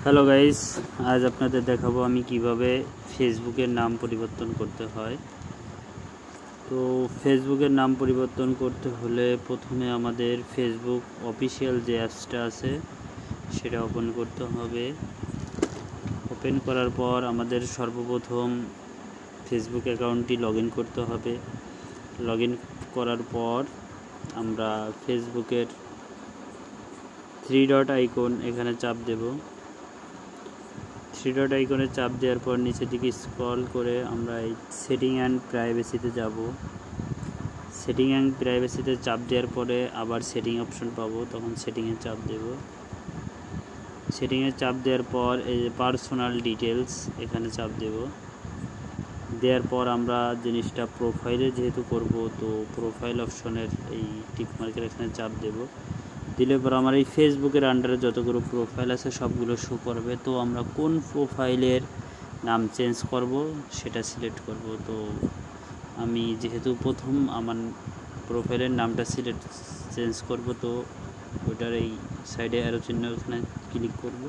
Hello guys, আজ আপনাদের দেখাবো আমি কিভাবে ফেসবুকের নাম পরিবর্তন করতে হয়। তো ফেসবুকের নাম পরিবর্তন করতে হলে প্রথমে আমাদের ফেসবুক অফিসিয়াল যে অ্যাপসটা আছে সেটা ওপেন করতে হবে। ওপেন করার পর আমাদের সর্বপ্রথম ফেসবুক অ্যাকাউন্টটি লগ ইন করতে হবে। লগ ইন করার পর আমরা ফেসবুকের 3 ডট আইকন এখানে চাপ দেব। 3 ডট আইকনে চাপ দেওয়ার পর নিচের দিকে স্ক্রল করে আমরা এই সেটিং অ্যান্ড প্রাইভেসিতে যাব। সেটিং অ্যান্ড প্রাইভেসিতে চাপ দেওয়ার পরে আবার সেটিং অপশন পাবো, তখন সেটিংয়ে চাপ দেব। সেটিংয়ে চাপ দেওয়ার পর এই যে পার্সোনাল ডিটেলস এখানে চাপ দেব। দেওয়ার পর আমরা জিনিসটা প্রোফাইলে যেহেতু করব, তো প্রোফাইল অপশনের এই টিক মার্কের এখানে চাপ দেব। দিলে পর আমার এই ফেসবুকের আন্ডারে যতগুলো প্রোফাইল আছে সবগুলো শো করবে। তো আমরা কোন প্রোফাইলের নাম চেঞ্জ করব সেটা সিলেক্ট করব। তো আমি যেহেতু প্রথম আমার প্রোফাইলের নামটা চেঞ্জ করব, তো ওইটার এই সাইডে অ্যারো চিহ্ন এখানে ক্লিক করব।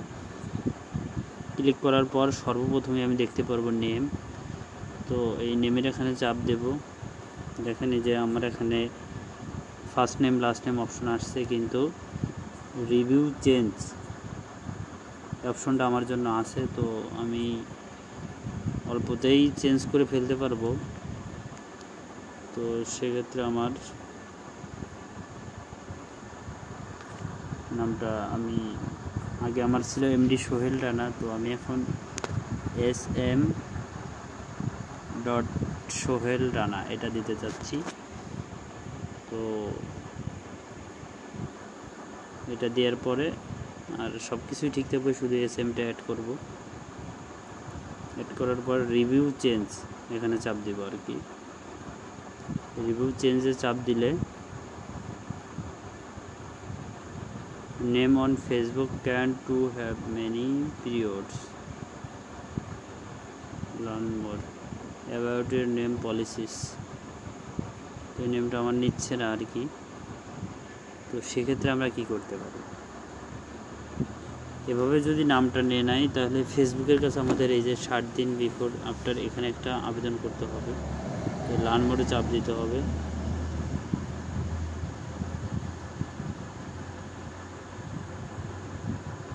ক্লিক করার পর সর্বপ্রথমে আমি দেখতে পারবো নেম। তো এই নেমের এখানে চাপ দেব। দেখেন যে আমার এখানে first name last name option আসছে, কিন্তু রিভিউ চেঞ্জ অপশনটা আমার জন্য আছে। তো আমি অল্পতেই চেঞ্জ করে ফেলতে পারবো। তো সেক্ষেত্রে আমার নামটা আমি আগে আমার ছিল এমডি সোহেল রানা, তো আমি এখন SM ডট সোহেল রানা এটা দিতে চাচ্ছি। তো এটা দেওয়ার পরে আর সব কিছুই ঠিক থাকবে, শুধু SMটা অ্যাড করব। অ্যাড করার পর রিভিউ চেঞ্জ এখানে চাপ দেব আর কি। রিভিউ চেঞ্জে চাপ দিলে name on Facebook can to have many periods, learn more about your name policies. তো এই নেমটা আমার নিচ্ছে না আর কি। তো সেক্ষেত্রে আমরা কি করতে পারি, এভাবে যদি নামটা নিয়ে নেয় তাহলে ফেসবুকের কাছে আমাদের এই যে 60 দিন বিফোর আফটার এখানে একটা আবেদন করতে হবে। তো লার্ন মোডে চাপ দিতে হবে।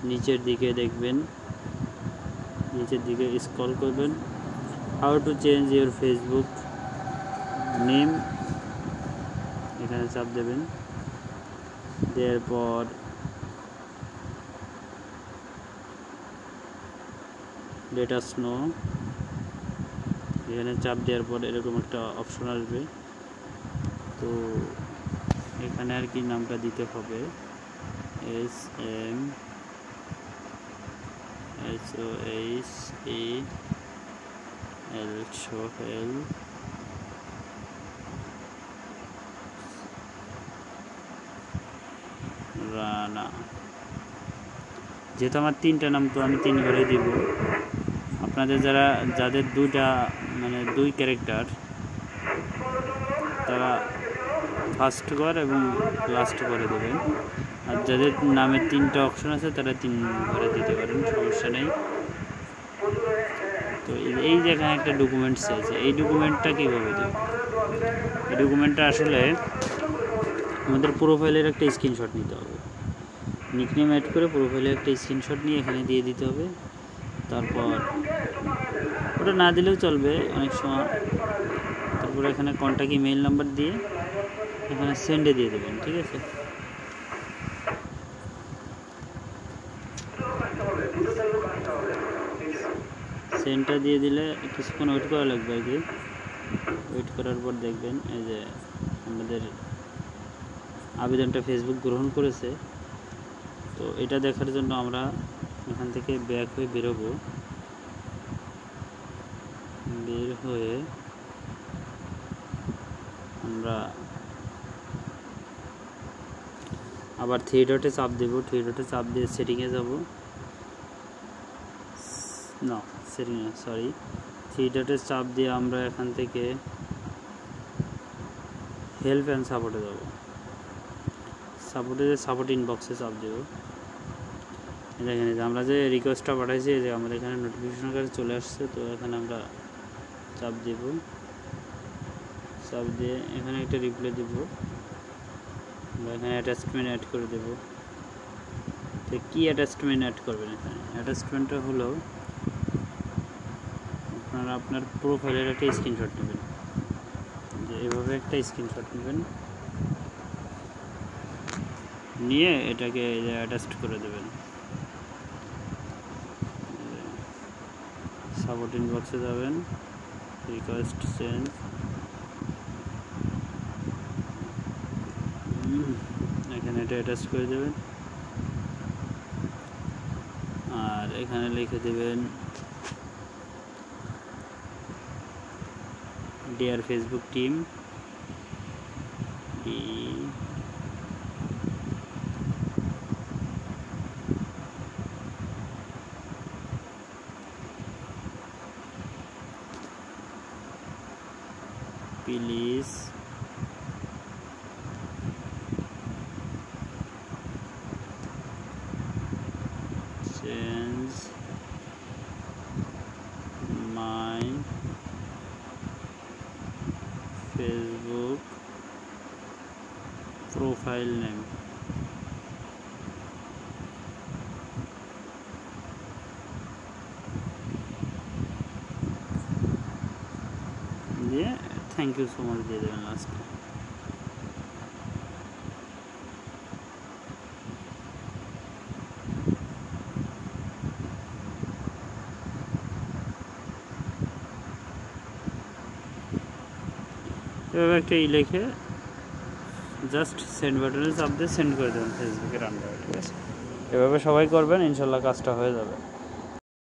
নিচের দিকে দেখবেন, নিচের দিকে স্ক্রল করবেন, how to change your Facebook name এখানে চাপ দেবেন। দেওয়ার পর লেট আস নো এখানে চাপ দেওয়ার পর এরকম একটা অপশন আসবে। তো এখানে আর কি নামটা দিতে হবে SMSOHEL সোহেল রানা। যেহেতু আমার 3টা নাম, তো আমি 3 ঘরে দিব। আপনাদের যাদের 2টা মানে 2 ক্যারেক্টার, তারা ফার্স্ট ঘর এবং লাস্ট ঘরে দেবেন। আর যাদের নামে 3টা অপশন আছে তারা 3 ঘরে দিতে পারেন, সমস্যা নেই। তো এই যে এখানে একটা ডকুমেন্টস আছে, এই ডকুমেন্টটা কীভাবে দেব? এই ডকুমেন্টটা আসলে আমাদের প্রোফাইলের একটা স্ক্রিনশট নিতে হবে। নিকনেম অ্যাড করে প্রোফাইলের একটা স্ক্রিনশট নিয়ে এখানে দিয়ে দিতে হবে। তারপর ওটা না দিলেও চলবে অনেক সময়। তারপর এখানে কন্ট্যাক্ট ইমেইল নাম্বার দিয়ে এখানে সেন্ডে দিয়ে দেবেন, ঠিক আছে? সেন্ডটা দিয়ে দিলে কিছুক্ষণ ওয়েট করা লাগবে আর কি। ওয়েট করার পর দেখবেন এই যে আমাদের আবেদনটা ফেসবুক গ্রহণ করেছে। তো এটা দেখার জন্য আমরা এখান থেকে ব্যাক হয়ে বেরোবো। বের হয়ে আমরা আবার 3 ডটে চাপ দেব। 3 ডটে চাপ দিয়ে সেটিংয়ে যাব। না, সেটিংয়ে সরি, 3 ডটে চাপ দিয়ে আমরা এখান থেকে হেল্প অ্যান্ড সাপোর্টে যাব। সাপোর্ট ইনবক্সে চাপ দেব। দেখেন যে আমরা যে রিকোয়েস্টটা পাঠাইছি যে আমাদের এখানে নোটিফিকেশন আকারে চলে আসছে। তো এখানে আমরা চাপ দেব, চাপ দিয়ে এখানে একটা রিপ্লাই দেব, আমরা এখানে অ্যাটাচমেন্ট অ্যাড করে দেব। তো কী অ্যাটাচমেন্ট অ্যাড করবেন? এখানে অ্যাটাচমেন্টটা হলো আপনারা আপনার প্রোফাইলের একটা স্ক্রিনশট নেবেন, যে এভাবে একটা স্ক্রিনশট নেবেন, নিয়ে এটাকে অ্যাটাচ করে দেবেন। সাপোর্ট ইনবক্সে যাবেন, রিকোয়েস্ট চেঞ্জ, এখানে এটা অ্যাটাচ করে দেবেন। আর এখানে লিখে দেবেন dear Facebook team, please change my Facebook profile name. দিয়ে থ্যাংক ইউ সো মাচ দিয়ে দেবেন লাস্টে। এভাবে একটা লিখে জাস্ট সেন্ড বাটনে চাপ দিয়ে সেন্ড করে দেবেন ফেসবুকের আন্ডারে। ঠিক আছে, এভাবে সবাই করবেন, ইনশাল্লাহ কাজটা হয়ে যাবে।